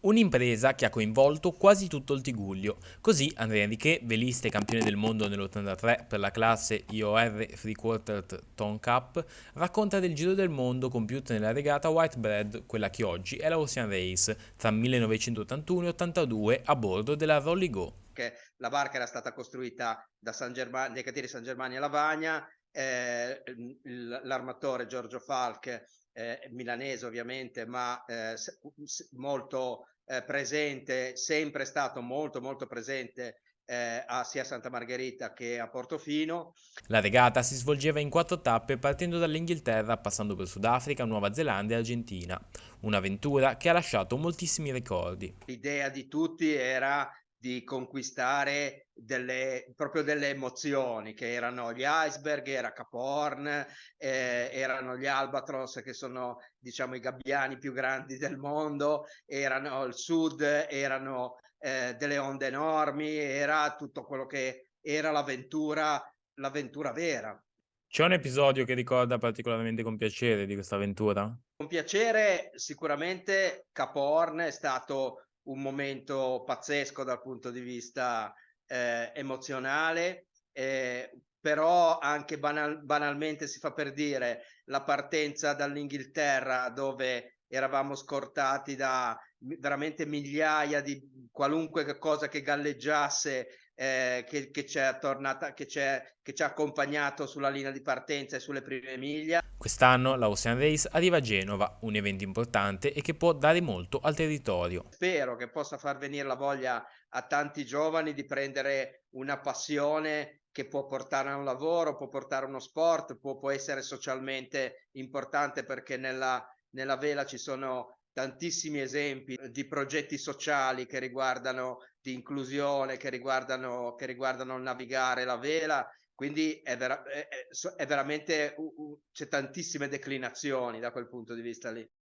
Un'impresa che ha coinvolto quasi tutto il Tigullio. Così Andrea Enriquet, velista e campione del mondo nell'83 per la classe IOR Free Quarter Ton Cup, racconta del giro del mondo compiuto nella regata Whitebread, quella che oggi è la Ocean Race, tra 1981 e 82 a bordo della Rolly Go. Che la barca era stata costruita dai cantieri San Germani a Lavagna, l'armatore Giorgio Falck, milanese ovviamente, ma molto presente, sempre stato molto molto presente sia a Santa Margherita che a Portofino. La regata si svolgeva in 4 tappe partendo dall'Inghilterra, passando per Sudafrica, Nuova Zelanda e Argentina. Un'avventura che ha lasciato moltissimi ricordi. L'idea di tutti era di conquistare proprio delle emozioni, che erano gli iceberg, era Cap Horn, erano gli albatros, che sono diciamo i gabbiani più grandi del mondo, erano il sud, erano delle onde enormi, era tutto quello che era l'avventura vera. C'è un episodio che ricorda particolarmente con piacere di questa avventura? Con piacere, sicuramente Cap Horn è stato un momento pazzesco dal punto di vista emozionale, però anche banalmente si fa per dire la partenza dall'Inghilterra, dove eravamo scortati da veramente migliaia di qualunque cosa che galleggiasse, che ci è tornata, che ci ha accompagnato sulla linea di partenza e sulle prime miglia. Quest'anno la Ocean Race arriva a Genova, un evento importante e che può dare molto al territorio. Spero che possa far venire la voglia a tanti giovani di prendere una passione che può portare a un lavoro, può portare a uno sport, può essere socialmente importante, perché nella vela ci sono tantissimi esempi di progetti sociali che riguardano di inclusione, che riguardano il navigare la vela. Quindi è veramente c'è tantissime declinazioni da quel punto di vista lì.